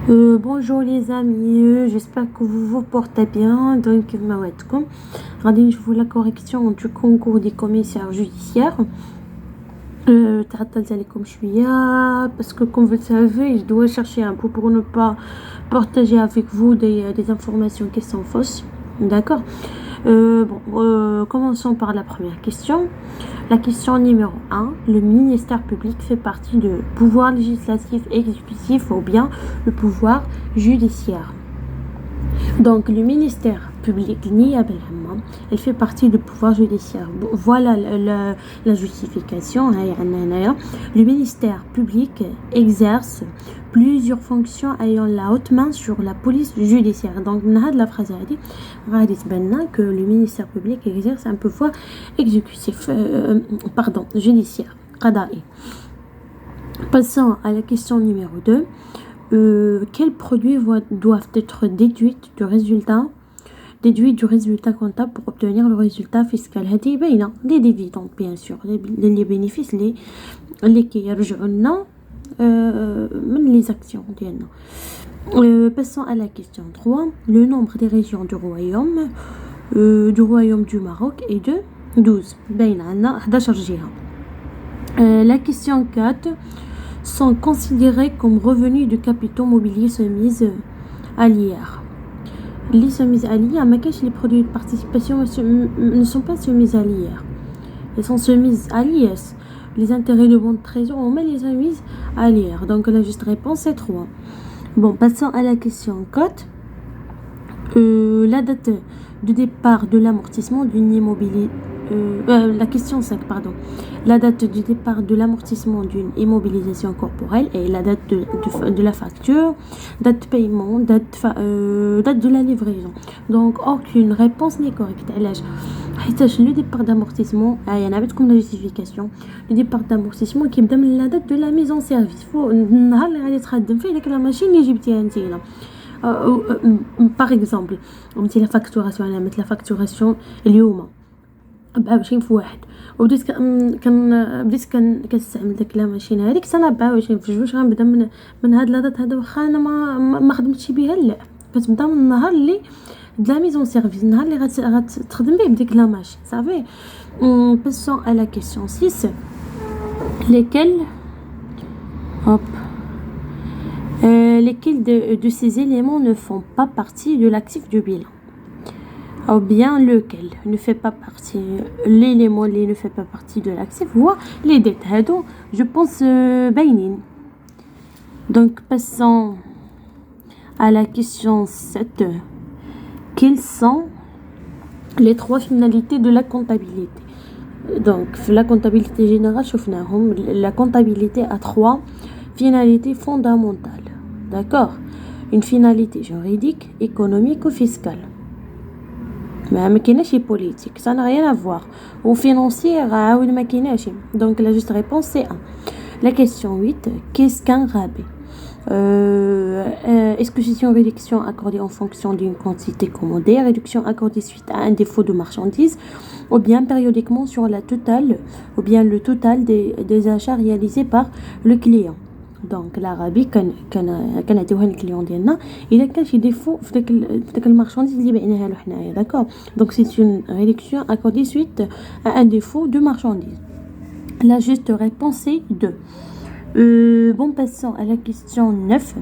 Bonjour les amis, j'espère que vous vous portez bien. Donc, Mawatkoum. غادي نشوفوا la correction du concours des commissaires judiciaires. تعطلت عليكم شوية parce que comme vous le savez, je dois chercher un peu pour ne pas partager avec vous des informations qui sont fausses. D'accord. Commençons par la première question. La question numéro 1. Le ministère public fait partie du pouvoir législatif, exécutif ou bien le pouvoir judiciaire. Donc, le ministère public, elle fait partie du pouvoir judiciaire. Voilà la justification. Le ministère public exerce plusieurs fonctions ayant la haute main sur la police judiciaire. Donc, la phrase que le ministère public exerce un pouvoir exécutif, judiciaire. Passons à la question numéro 2. Quels produits doivent être déduits du résultat comptable pour obtenir le résultat fiscal? Les dividendes, bien sûr, les bénéfices, les qui يرجعوا les actions. Passons à la question 3. Le nombre des régions du royaume du Maroc est de 12. La question 4. Sont considérés comme revenus de capitaux mobiliers soumis à l'IR. Les soumis à l'IR, mais les produits de participation ne sont pas soumis à l'IR. Ils sont soumis à l'IS. Les intérêts de bon trésor, on met les soumis à l'IR. Donc la juste réponse est 3. Bon, passons à la question 4. La date de départ de l'amortissement d'une immobilier. La question 5, pardon. La date du départ de l'amortissement d'une immobilisation corporelle et la date de la facture, date de paiement, date de la livraison. Donc, aucune réponse n'est correcte. Le départ d'amortissement, il y en a comme la justification. Le départ d'amortissement qui me donne la date de la mise en service. La machine par exemple, la facturation, la facturation اليوم 24 في واحد وبديت كنستعمل داك لا ماشين هذيك سنه 24 في جوج غنبدا من هاد لادات هذا واخا انا ما خدمتش بها لا كتبدا من النهار اللي de la mise en service النهار اللي غتخدم به بديك لا ماشين صافي. Passons à la question 6. Lesquels de ces éléments ne font pas partie de l'actif du bilan? Ou bien lequel ne fait pas partie, l'élément qui ne fait pas partie de l'actif ou les dettes. Je pense bainin. Donc passons à la question 7. Quelles sont les 3 finalités de la comptabilité? Donc la comptabilité générale, la comptabilité a 3 finalités fondamentales. D'accord? Une finalité juridique, économique ou fiscale. ما كايناش politique, ça n'a rien à voir. Ou financière, ما كايناش. Donc la juste réponse c'est 1. La question 8, qu'est-ce qu'un rabais? Est-ce que c'est une réduction accordée en fonction d'une quantité commandée, réduction accordée suite à un défaut de marchandise, ou bien périodiquement sur la totale, ou bien le total des achats réalisés par le client. Donc l'Arabie كان عطيوها للكليون ديالنا الا كان شي ديفو في داك المارشانديز اللي بعناها له حنايا. D'accord. Donc c'est une réduction accordée suite à un défaut de marchandise. La juste réponse est 2. Passons à la question 9.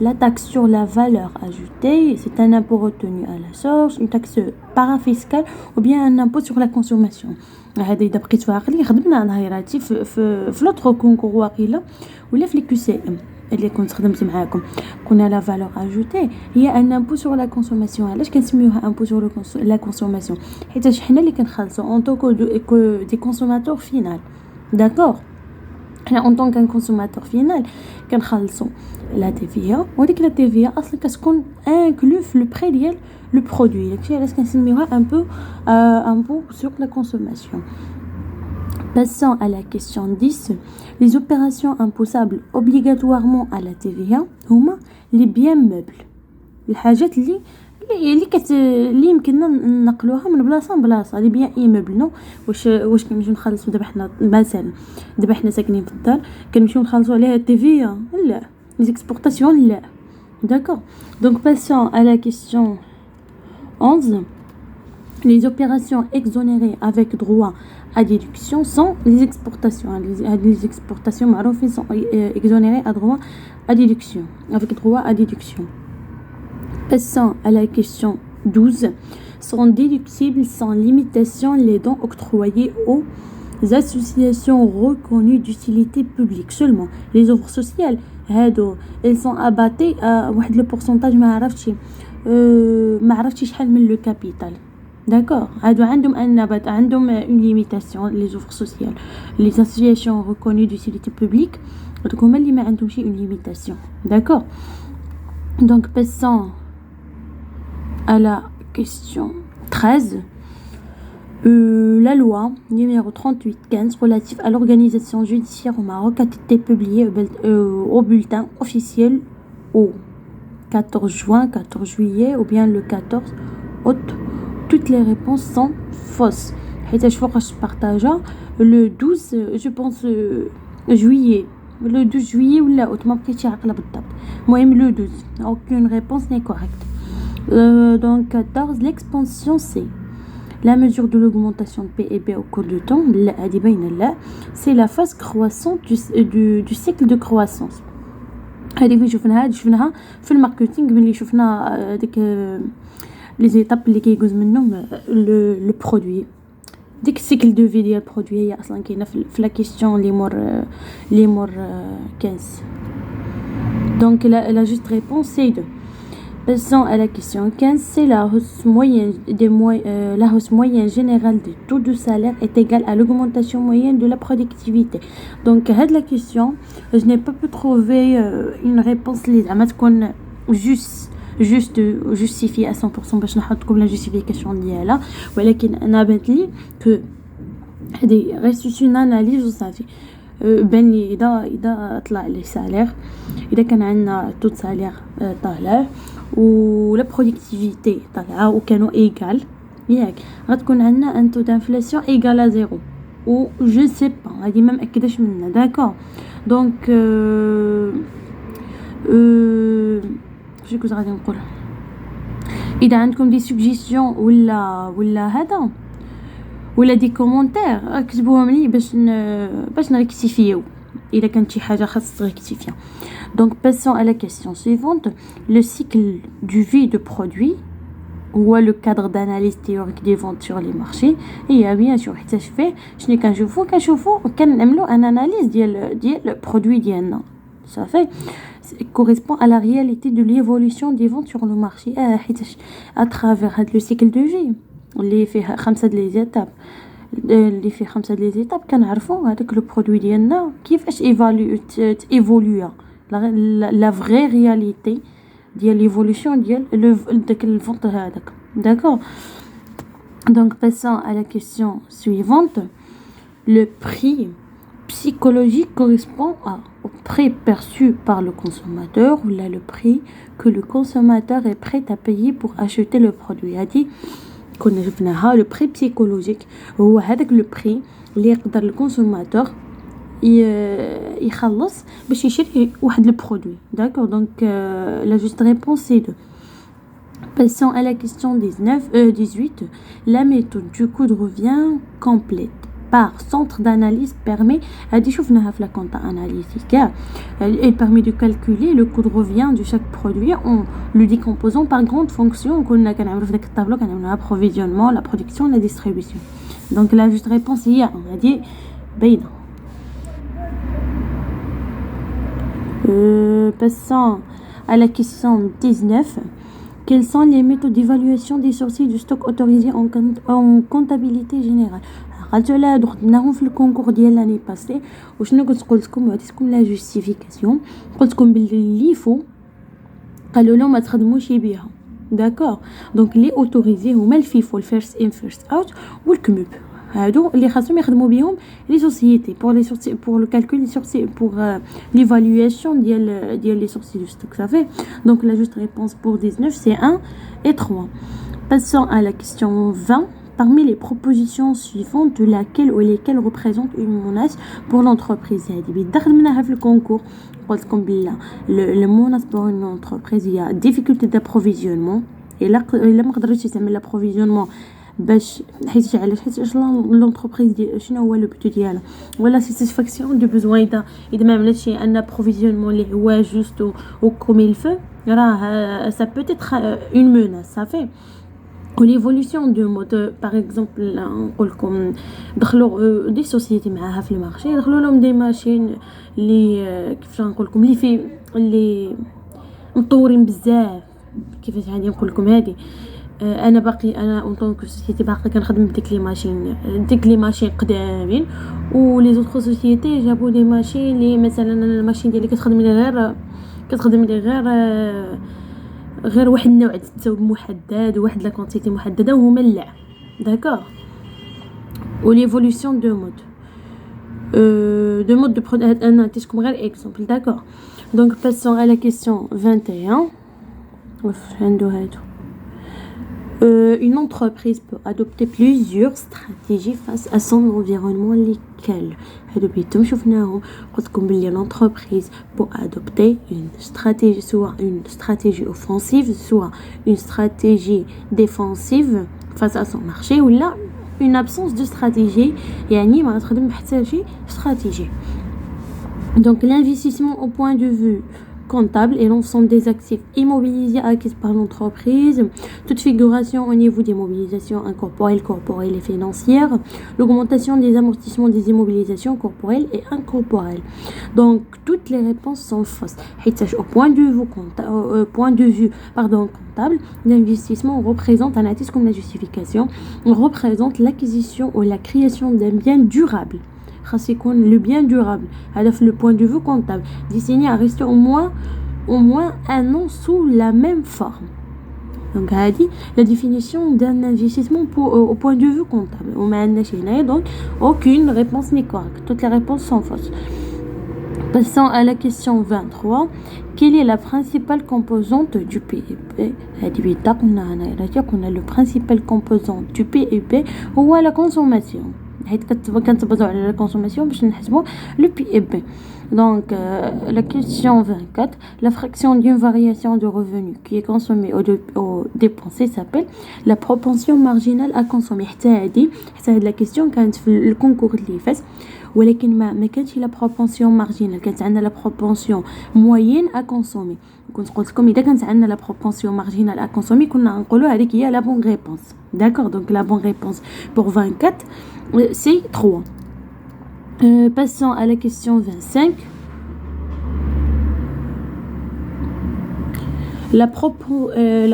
La taxe sur la valeur ajoutée, c'est un impôt retenu à la source, une taxe parafiscale ou bien un impôt sur la consommation. هذا اذا بقيت عاقلين خدمنا نهاراتي في لوطرو كونكور واقيلا ولا في لي QCM اللي كنت خدمت معاكم. قلنا لا فالور اجوتي هي ان امبو سور لا كونسوماسيون. علاش كنسميوها امبو سور لا كونسوماسيون؟ حيت حنا اللي كنخلصوا اون طونكو دي كونسوماتور فينال. داكور. حنا اون طونك ان كونسوماتور فينال كنخلصوا لا تيفيا وديك لا تيفيا اصلا كتكون انكلو في لو بري ديال le produit. داكشي علاش كنسميوها un peu sur la consommation. Passons à la question 10. Les opérations imposables obligatoirement à la TVA هما les biens meubles. الحاجات اللي يمكننا ننقلوها من بلاصه لبلاصه لي بيان ايموبل. نو واش كنمشيو نخلصوا دابا حنا مثلا دابا حنا ساكنين في الدار كنمشيو نخلصوا عليها التيفيا؟ لا. لي اكسبورطاسيون لا. D'accord. Donc passons à la question 11. Les opérations exonérées avec droit à déduction sont les exportations. Les exportations معروفين sont exonérées à droit à déduction, avec droit à déduction. Passons à la question 12. Sont déductibles sans limitation les dons octroyés aux associations reconnues d'utilité publique seulement. Les œuvres sociales, elles sont abattées à le pourcentage ما عرفتش شحال من le capital. D'accord. عندهم une limitation les œuvres sociales. Les associations reconnues d'utilité publique donc هما اللي ما عندهمش une limitation. D'accord. Donc passons à la question 13. La loi numéro 38-15 relative à l'organisation judiciaire au Maroc a été publiée au bulletin officiel au 14 juin, 14 juillet ou bien le 14 août. Toutes les réponses sont fausses. حيتاش فوقاش partage le 12 je pense juillet, le 12 juillet ou la août ما بقيتش عاقله بالضبط. المهم le 12 aucune réponse n'est correcte. Donc 14 l'expansion c'est la mesure de l'augmentation de PIB au cours du temps. C'est la phase croissante du cycle de croissance. هذه شفناها في الماركتينغ ملي شفنا ديك les étapes اللي كيجوز منهم le produit. ديك السيكل دو في ديال البرودوي هي اصلا كاينه في لا كيسيون لي مور 15. Donc la juste réponse c'est 2. Passons à la question 15. C'est la hausse moyenne la hausse moyenne générale des taux de salaire est égale à l'augmentation moyenne de la productivité. Donc cette la question, je n'ai pas pu trouver une réponse اللي زعما تكون juste justifiée à 100% باش نحطكم la justification ديالها, ولكن انا بانت لي que هذه ريست une analyse وصافي. بان لي اذا طلع لي سالير, اذا كان عندنا تو سالير طالع ولا برودكتيفيتي طالعه وكانوا ايغال ياك غتكون عندنا ان تو دانفلاسيون ايغال ا زيرو و جو سي با هذه ما مأكداش منها. داكور. دونك شنو كنت غادي نقول, اذا عندكم دي سوجيسيون ولا هذا ولا دي كومونتير كتبوهم لي باش نريكتيفيو اذا كانت شي حاجه خاص تريكتيفيا. Donc passons à la question suivante. Le cycle du vie de produit ou le cadre d'analyse théorique des ventes sur les marchés. Et bien sûr حتى فيه شنو كنشوفوا كنعملوا ان اناليز ديال البرودوي ديالنا. Ça fait correspond à la réalité de l'évolution des ventes sur le marché حيتاش à travers هذا le cycle de vie اللي فيه 5 لي étapes كنعرفوا هذاك لو برودوي ديالنا كيفاش ايفولويا la vraie réalité ديال l'évolution ديال داك الفونت هذاك. D'accord. Donc passons à la question suivante. Le prix psychologique correspond au prix perçu par le consommateur ou là le prix que le consommateur est prêt à payer pour acheter le produit. هذه كنا شفناها. Le prix psychologique هو هذاك le prix اللي يقدر الكونسوماتور يخلص باش يشري واحد البرودوي. D'accord. Donc la juste réponse c'est 2. Passons à la question 18. La méthode du coût de revient complète par centre d'analyse permet هذه شفناها في la compta analytique. Elle permet de calculer le coût de revient de chaque produit en le décomposant par grandes fonctions. كنا كنعملوا في داك الطابلو كنعملوا l'approvisionnement, la production, la distribution. Donc la juste réponse هي هذه باينه. Passons à la question 19. Quelles sont les méthodes d'évaluation des sorties du stock autorisées en comptabilité générale? قالت لا درناهم في الكونكور ديال لاني باسي. وشنو كنت قلت لكم عطيتكم لا جوستيفيكاسيون, قلت لكم باللي فو قالوا لهم ما تخدموش بها. داكور. دونك لي اوتوريزي هما الفيفو, الفيرست ان فيرست اوت والكموب, هادو اللي خاصهم يخدموا بهم لي سوسيتي pour le calcul des sorties, pour l'évaluation ديال les sorties du stock. Ça fait donc la juste réponse pour 19 c'est 1 et 3. Passons à la question 20. parmi les propositions suivantes laquelle ou lesquelles représentent une menace pour l'entreprise. هذه بيدخل منها في الكونكور قلت لكم بلا le menace pour une entreprise il y a difficulté d'approvisionnement الا ما قدرتش تعمل l'approvisionnement باش حيت علاش حيت لونتربريز شنو هو لو بوتو ديالها ولا ساتيسفاكسيون دو بوزوان اذا ما عملتش ان ابروفيزيونمون اللي هو جوست او كوم il faut راه ça peut être une menace ça fait l'évolution de mode par exemple نقول لكم دخلوا دي سوسيتي معاها في المارشي دخلوا لهم دي ماشين اللي كيفاش نقول لكم اللي مطورين بزاف كيفاش غادي نقول لكم هذه انا اون طونك سوسيتي باقي كنخدم بديك لي ماشين قدامين ولي زوطخ سوسيتي جابوا دي ماشين لي مثلا الماشين ديالي كتخدم لي غير واحد النوع ديال الثوب محدد وواحد لا كونتيتي محدده ومملع داكور وليفولوسيون دو مود دو برودكت انا عطيتكم غير اكزامبل داكور دونك باسون على كيسيون 21 واش عنده هادو une entreprise peut adopter plusieurs stratégies face à son environnement lesquelles هادو بيتم شفناهم قلت لكم بلي l'entreprise peut adopter une stratégie soit une stratégie offensive soit une stratégie défensive face à son marché ولا une absence de stratégie يعني ما تخدم حتى شي stratégie. Donc l'investissement au point de vue comptable et l'ensemble des actifs immobilisés acquis par l'entreprise, toute figuration au niveau des mobilisations incorporelles, corporelles et financières, l'augmentation des amortissements des immobilisations corporelles et incorporelles. Donc toutes les réponses sont fausses. Au point de vue comptable, l'investissement représente un indice comme la justification, représente l'acquisition ou la création d'un bien durable. Le bien durable, alors le point de vue comptable, destiné à rester au moins un an sous la même forme. Donc, la définition d'un investissement au point de vue comptable. Donc, aucune réponse n'est correcte. Toutes les réponses sont fausses. Passons à la question 23. Quelle est la principale composante du PIB? On a le principal composant du PIB ou à la consommation. كنتبطوا على la consommation باش نحسبوا le PIB. Donc la question 24, la fraction d'une variation de revenus qui est consommée ou dépensée s'appelle la propension marginale à consommer. حتى هذه la question كانت في الكونكور اللي فات ولكن ما كانتش la propension marginale كانت عندنا la propension moyenne à consommer. كنت قلت لكم اذا كانت عندنا la propension marginale à consommer كنا نقولوا هذيك هي la bonne réponse. D'accord, donc la bonne réponse pour 24 c'est 3. Passons à la question 25. La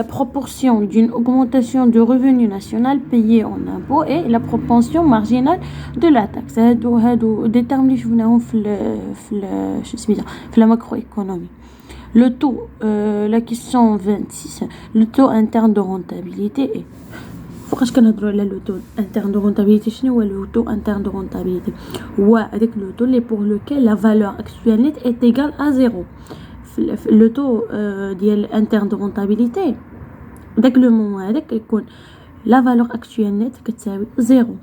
proportion d'une augmentation de revenu national payé en impôts et la propension marginale de la taxe. هادو des termes اللي شفناهم في la macroéconomie. Le taux, la question 26, le taux interne de rentabilité est فوقاش كنهضروا على لو تو انترن دو رونتابيليتي شنو هو لو تو انترن دو رونتابيليتي هو هذاك لو تو لي بور لوكيل لا فالور اكطوال نيت ايت ايغال ا زيرو لو تو ديال انترن دو رونتابيليتي داك لو مومون هذاك يكون لا فالور اكطوال نيت كتساوي زيرو.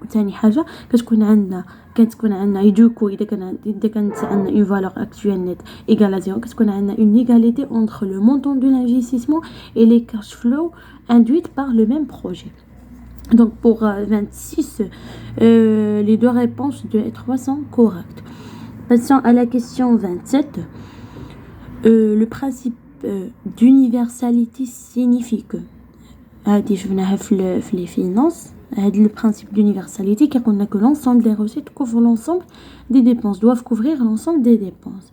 وثاني حاجه كتكون عندنا يدوكو اذا كانت عندنا اون فالور اكطوال نيت ايغال ا زيرو كتكون عندنا اون ايغاليتي entre le montant de l'investissement et les cash flows induites par le même projet. Donc pour 26 les deux réponses de 3 sont correctes. Passons à la question 27. Le principe d'universalité signifie que هذه شفناها في les finances. Le principe d'universalité qui dit que l'ensemble des recettes couvre l'ensemble des dépenses, doivent couvrir l'ensemble des dépenses.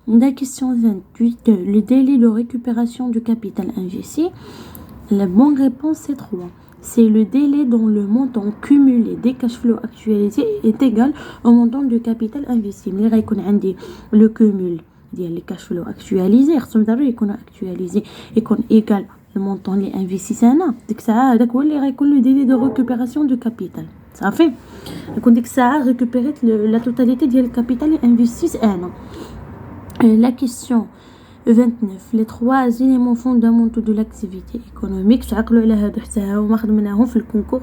La question 28, le délai de récupération du capital investi. La bonne réponse c'est 3. C'est le délai dont le montant cumulé des cash flows actualisés est égal au montant du capital investi. Mais il y a le cumul des cash flows actualisés, il actualisé et égal le montant les investissements هنا ديك الساعه هذاك هو اللي غيكون لو ديلي دو ريكوبيراسيون دو كابيتال صافي يكون ديك الساعه ريكوبيريت لا توتاليتي ديال الكابيتال اللي انفستيس انا. La question 29 les trois éléments fondamentaux de l'activité économique تعقلوا على هادو حتى هما خدمناهم في الكونكور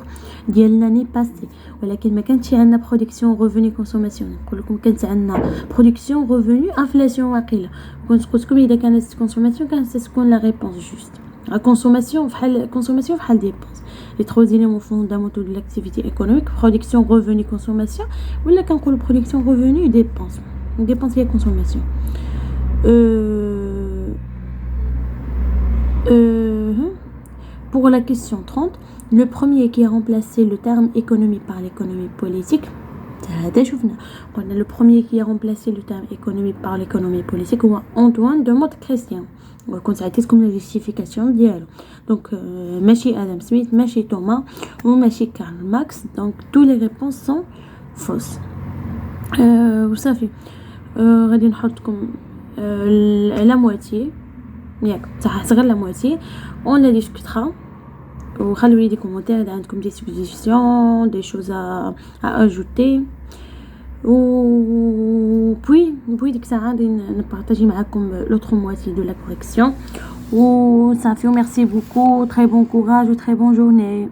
ديال l'année passée ولكن ما كانتش عندنا برودكسيون ريفوني كونسوماسيون نقول لكم كانت عندنا برودكسيون ريفوني انفلاسيون واقيله كنت قلت لكم اذا كانت كونسوماسيون كانت تكون لا ريبونس جوست كونسوماسيون فحال ديبونس les trois éléments fondamentaux de l'activité économique production revenu consommation ولا كنقولوا production revenu dépense هي consommation Pour la question 30, le premier qui a remplacé le terme économie par l'économie politique, le premier qui a remplacé le terme économie par l'économie politique, c'est Antoine de Motte-Chrétien. Quand ça a été comme la justification d'hier. Donc, Machi Adam Smith, Machi Thomas ou Machi Karl Marx. Donc, toutes les réponses sont fausses. Vous savez, غادي نحطكم la moitié. C'est la moitié. On la discutera. وخلوا لي دي كومونتير اذا عندكم دي سوجيستيون دي شوز ا اجوتي و puis ديك الساعه غادي نبارطاجي معكم l'autre moitié de la correction. و صافي merci beaucoup, très bon courage ou très bonne journée.